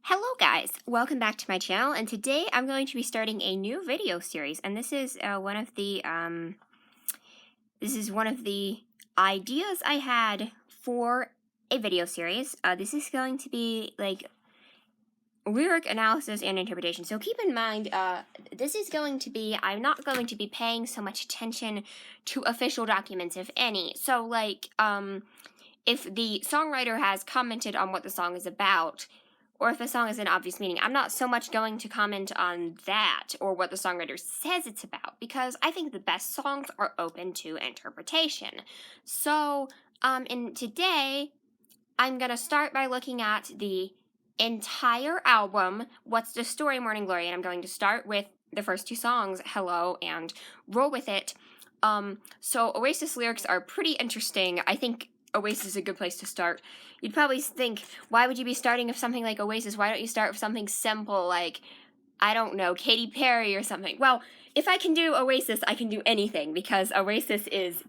Hello guys, welcome back to my channel, and today I'm going to be starting a new video series, and this is one of the ideas I had for a video series. This is going to be like lyric analysis and interpretation. So keep in mind, I'm not going to be paying so much attention to official documents, if any. So like, if the songwriter has commented on what the song is about, or if the song has an obvious meaning, I'm not so much going to comment on that or what the songwriter says it's about, because I think the best songs are open to interpretation. So, today, I'm gonna start by looking at the entire album, What's the Story, Morning Glory, and I'm going to start with the first two songs, Hello and Roll With It. So Oasis lyrics are pretty interesting. I think Oasis is a good place to start. You'd probably think, why would you be starting with something like Oasis? Why don't you start with something simple like, I don't know, Katy Perry or something? Well, if I can do Oasis, I can do anything, because Oasis is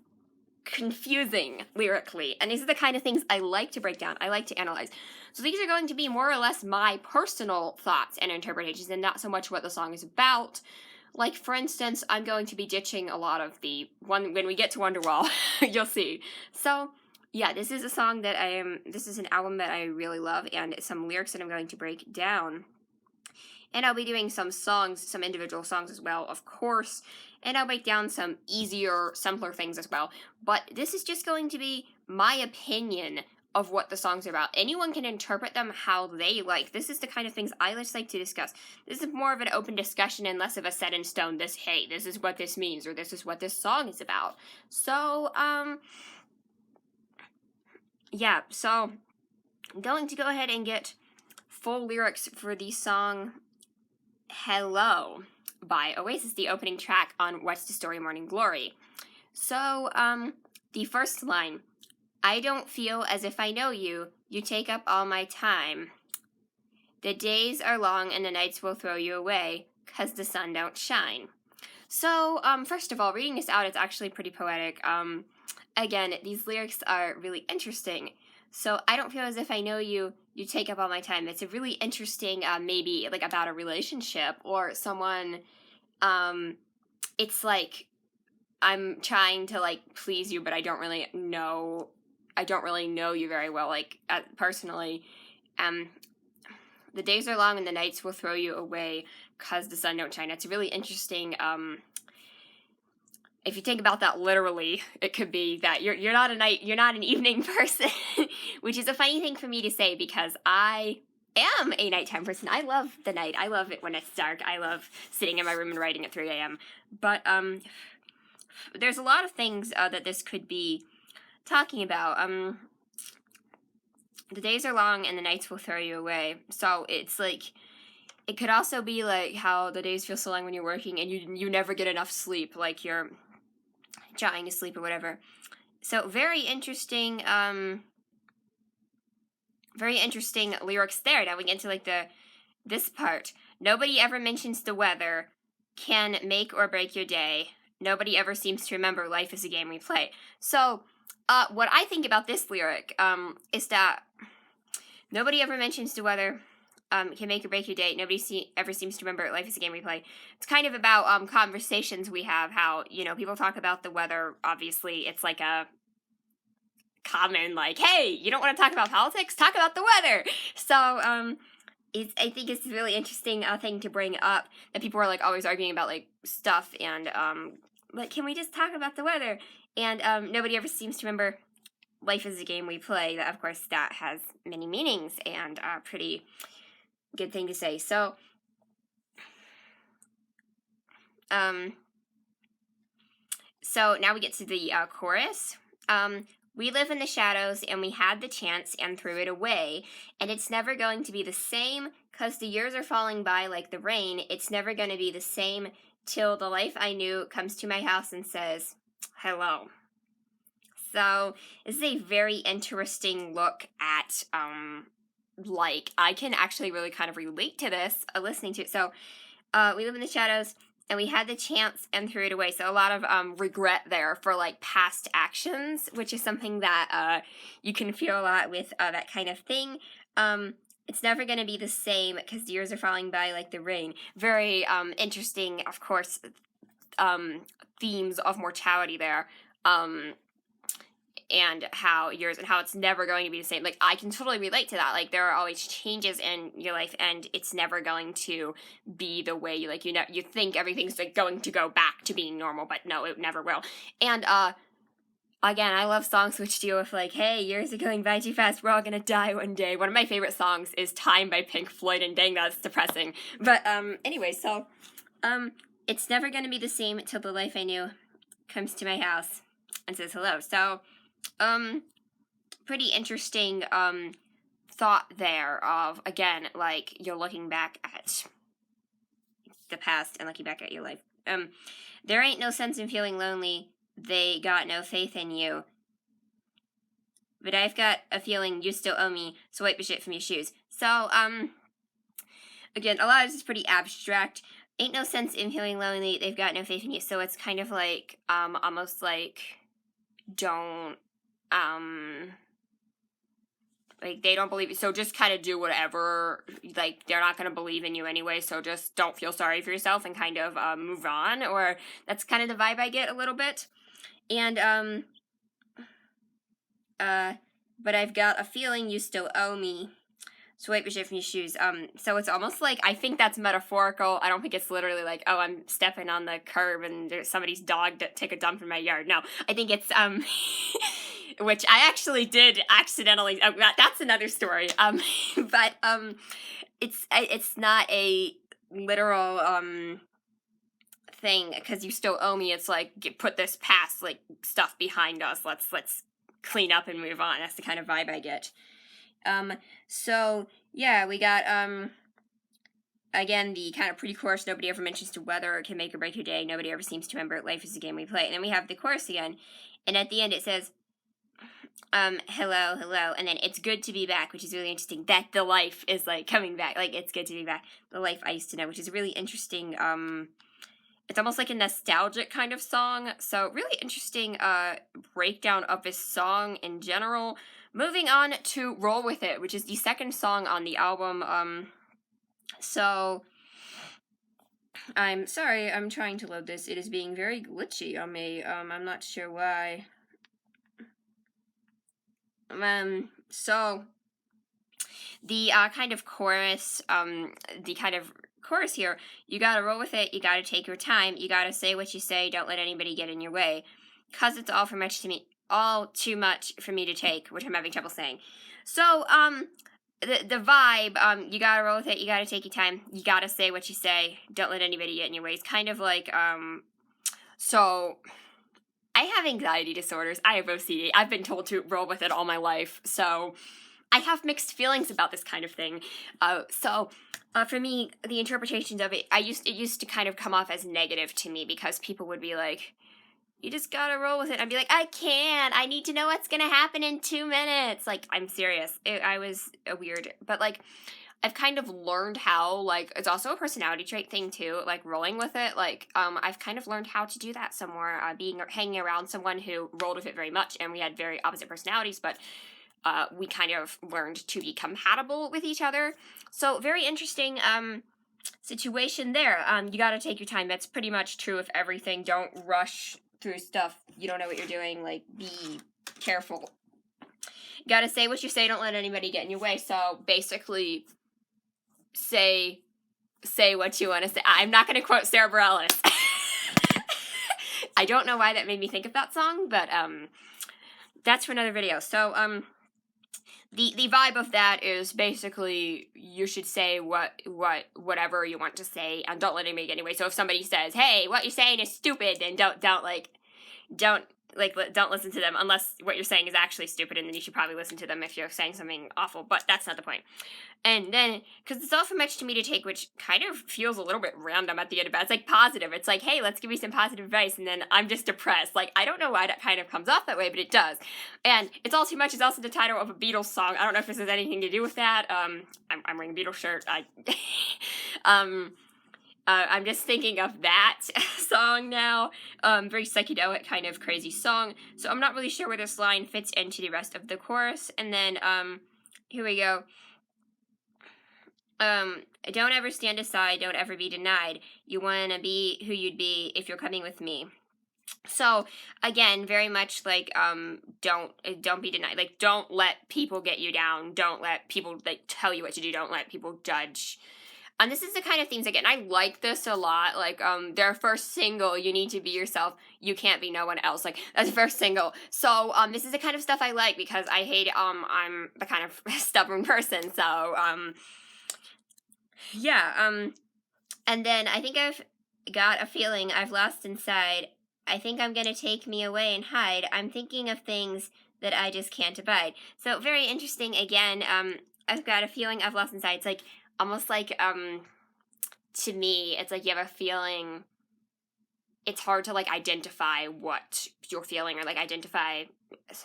confusing lyrically, and these are the kind of things I like to break down, I like to analyze. So these are going to be more or less my personal thoughts and interpretations, and not so much what the song is about. Like, for instance, I'm going to be ditching a lot of the one when we get to Wonderwall. You'll see. So yeah, this is an album that I really love, and some lyrics that I'm going to break down. And I'll be doing some songs, some individual songs as well, of course. And I'll break down some easier, simpler things as well. But this is just going to be my opinion of what the songs are about. Anyone can interpret them how they like. This is the kind of things I just like to discuss. This is more of an open discussion and less of a set in stone, this is what this means, or this is what this song is about. So, yeah, so I'm going to go ahead and get full lyrics for the song Hello by Oasis, the opening track on What's the Story, Morning Glory. So, the first line, I don't feel as if I know you, you take up all my time. The days are long and the nights will throw you away, 'cause the sun don't shine. So, first of all, reading this out, it's actually pretty poetic. Again, these lyrics are really interesting. So, I don't feel as if I know you, you take up all my time. It's a really interesting, maybe, like, about a relationship, or someone, it's like, I'm trying to, like, please you, but I don't really know you very well, like, personally. The days are long and the nights will throw you away, 'cause the sun don't shine. It's a really interesting, if you think about that literally, it could be that you're not an evening person, which is a funny thing for me to say, because I am a nighttime person. I love the night. I love it when it's dark. I love sitting in my room and writing at 3 a.m. But there's a lot of things that this could be talking about. The days are long and the nights will throw you away. So it's like, it could also be like how the days feel so long when you're working and you never get enough sleep, like you're trying to sleep or whatever. So very interesting lyrics there. Now we get into like this part. Nobody ever mentions the weather can make or break your day. Nobody ever seems to remember life is a game we play. So what I think about this lyric is that nobody ever mentions the weather can make or break your day. Nobody ever seems to remember life is a game we play. It's kind of about conversations we have, how, people talk about the weather. Obviously, it's like a common, like, hey, you don't want to talk about politics? Talk about the weather. So, I think it's a really interesting thing to bring up, that people are, like, always arguing about, like, stuff, and, like, can we just talk about the weather? And nobody ever seems to remember life is a game we play. Of course, that has many meanings, and pretty good thing to say. So, so now we get to the chorus. We live in the shadows and we had the chance and threw it away, and it's never going to be the same, 'cause the years are falling by like the rain. It's never going to be the same till the life I knew comes to my house and says hello. So this is a very interesting look at like, I can actually really kind of relate to this listening to it. So we live in the shadows and we had the chance and threw it away. So a lot of regret there for like past actions, which is something that you can feel a lot with that kind of thing. it's never gonna be the same because the years are falling by like the rain. Very interesting, of course, themes of mortality there. And how it's never going to be the same. Like, I can totally relate to that. Like, there are always changes in your life, and it's never going to be the way you, like, you think everything's like going to go back to being normal, but no, it never will. And again, I love songs which deal with like, hey, years are going by too fast, we're all gonna die one day. One of my favorite songs is Time by Pink Floyd, and dang, that's depressing. But anyway, so it's never gonna be the same till the life I knew comes to my house and says hello. So pretty interesting thought there of, again, like, you're looking back at the past and looking back at your life. There ain't no sense in feeling lonely, they got no faith in you. But I've got a feeling you still owe me, so wipe the shit from your shoes. So, again, a lot of this is pretty abstract. Ain't no sense in feeling lonely, they've got no faith in you. So it's kind of like, almost like, don't, like, they don't believe you, so just kind of do whatever. Like, they're not going to believe in you anyway, so just don't feel sorry for yourself and kind of move on. Or that's kind of the vibe I get a little bit. And but I've got a feeling you still owe me, so wipe your shit from your shoes. So it's almost like, I think that's metaphorical. I don't think it's literally like, oh, I'm stepping on the curb and there's somebody's dog that took a dump in my yard. No, I think it's which I actually did accidentally. That's another story. But it's not a literal thing, because you still owe me. It's like, put this past like stuff behind us. Let's clean up and move on. That's the kind of vibe I get. So yeah, we got again, the kind of pre-chorus, nobody ever mentions to weather can make or break your day, nobody ever seems to remember life is a game we play. And then we have the chorus again, and at the end it says hello, and then it's good to be back, which is really interesting, that the life is like coming back, like, it's good to be back, the life I used to know, which is really interesting. It's almost like a nostalgic kind of song. So really interesting breakdown of this song in general. Moving on to Roll With It, which is the second song on the album. So I'm sorry, I'm trying to load this. It is being very glitchy on me. I'm not sure why. So the kind of chorus, here, you gotta roll with it, you gotta take your time, you gotta say what you say, don't let anybody get in your way, 'cause it's all too much for me to take, which I'm having trouble saying. So, the vibe, you gotta roll with it, you gotta take your time, you gotta say what you say, don't let anybody get in your way. It's kind of like, so, I have anxiety disorders, I have OCD, I've been told to roll with it all my life, so I have mixed feelings about this kind of thing. For me, the interpretations of it used to kind of come off as negative to me, because people would be like, you just gotta roll with it. I'd be like, I need to know what's gonna happen in 2 minutes. Like, I'm serious. I was weird. But, like, I've kind of learned how, like, it's also a personality trait thing, too, like, rolling with it. Like, I've kind of learned how to do that some more, hanging around someone who rolled with it very much, and we had very opposite personalities, but we kind of learned to be compatible with each other. So, very interesting situation there. You gotta take your time. That's pretty much true of everything. Don't rush through stuff. You don't know what you're doing. Like, be careful. You gotta say what you say. Don't let anybody get in your way. So, basically, say what you want to say. I'm not gonna quote Sarah Bareilles. I don't know why that made me think of that song, but that's for another video. So, the vibe of that is basically, you should say whatever you want to say, and don't let anybody get anyway. So if somebody says, hey, what you're saying is stupid, then don't listen to them, unless what you're saying is actually stupid, and then you should probably listen to them if you're saying something awful, but that's not the point. And then, because it's all for much to me to take, which kind of feels a little bit random at the end of it. It's like positive. It's like, hey, let's give you some positive advice, and then I'm just depressed. Like, I don't know why that kind of comes off that way, but it does. And It's All Too Much is also the title of a Beatles song. I don't know if this has anything to do with that. I'm wearing a Beatles shirt. I'm just thinking of that song now. Very psychedelic, kind of crazy song. So I'm not really sure where this line fits into the rest of the chorus. And then, here we go. don't ever stand aside, don't ever be denied. You want to be who you'd be if you're coming with me. So again, very much like don't be denied. Like, don't let people get you down. Don't let people like tell you what to do. Don't let people judge. And this is the kind of themes again. I like this a lot. Like their first single, "You Need to Be Yourself, You Can't Be No One Else." Like, that's the first single. So this is the kind of stuff I like because I hate I'm the kind of stubborn person. So yeah. And then I think I've got a feeling I've lost inside. I think I'm gonna take me away and hide. I'm thinking of things that I just can't abide. So very interesting again. I've got a feeling I've lost inside. It's like almost like to me, it's like you have a feeling. It's hard to like identify what you're feeling or like identify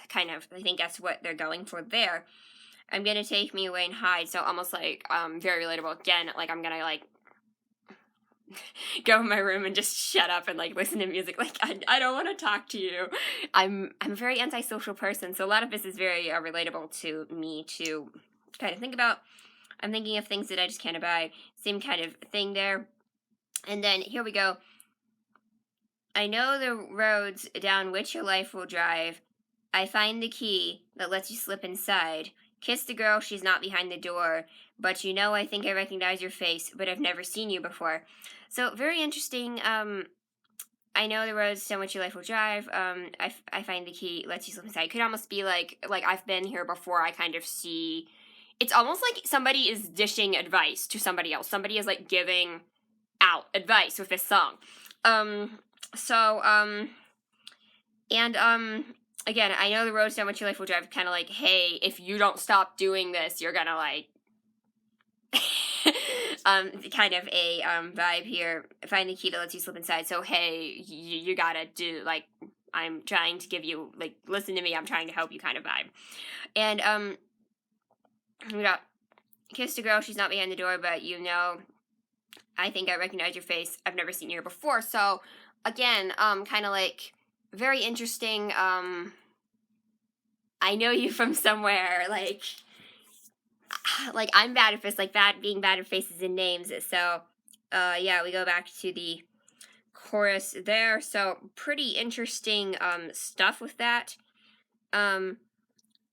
kind of. I think that's what they're going for there. I'm gonna take me away and hide. So almost like very relatable again. Like I'm gonna like go in my room and just shut up and like listen to music. Like I don't want to talk to you. I'm a very antisocial person, so a lot of this is very relatable to me to kind of think about. I'm thinking of things that I just can't abide. Same kind of thing there. And then here we go. I know the roads down which your life will drive. I find the key that lets you slip inside. Kiss the girl, she's not behind the door. But you know, I think I recognize your face, but I've never seen you before. So very interesting. I know the roads down which your life will drive. I find the key lets you slip inside. It could almost be like I've been here before. I kind of see. It's almost like somebody is dishing advice to somebody else. Somebody is like giving out advice with this song. Again, I know the roads down which your life will drive. Kind of like, hey, if you don't stop doing this, you're gonna like. Kind of a vibe here. Find the key that lets you slip inside. So hey, you gotta do like I'm trying to give you like listen to me. I'm trying to help you kind of vibe. And we got kiss the girl. She's not behind the door, but you know, I think I recognize your face. I've never seen you here before. So again, kind of like very interesting. I know you from somewhere. Like I'm bad at this, like being bad at faces and names. So, yeah, we go back to the chorus there. So pretty interesting stuff with that.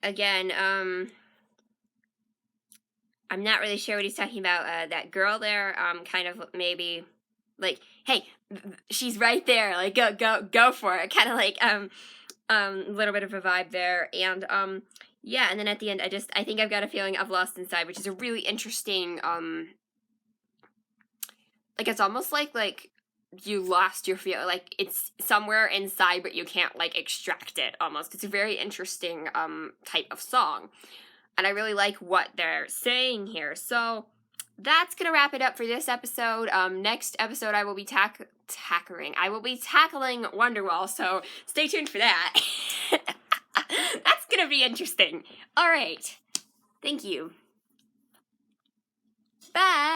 Again, I'm not really sure what he's talking about. That girl there, kind of maybe like, hey, she's right there. Like go for it. Kind of like a little bit of a vibe there, and yeah, and then at the end, I think I've got a feeling I've lost inside, which is a really interesting, like it's almost like you lost your feel, like it's somewhere inside, but you can't like extract it almost. It's a very interesting, type of song, and I really like what they're saying here. So that's gonna wrap it up for this episode. Next episode I will be tackling Wonderwall, so stay tuned for that. That's gonna be interesting. All right. Thank you. Bye.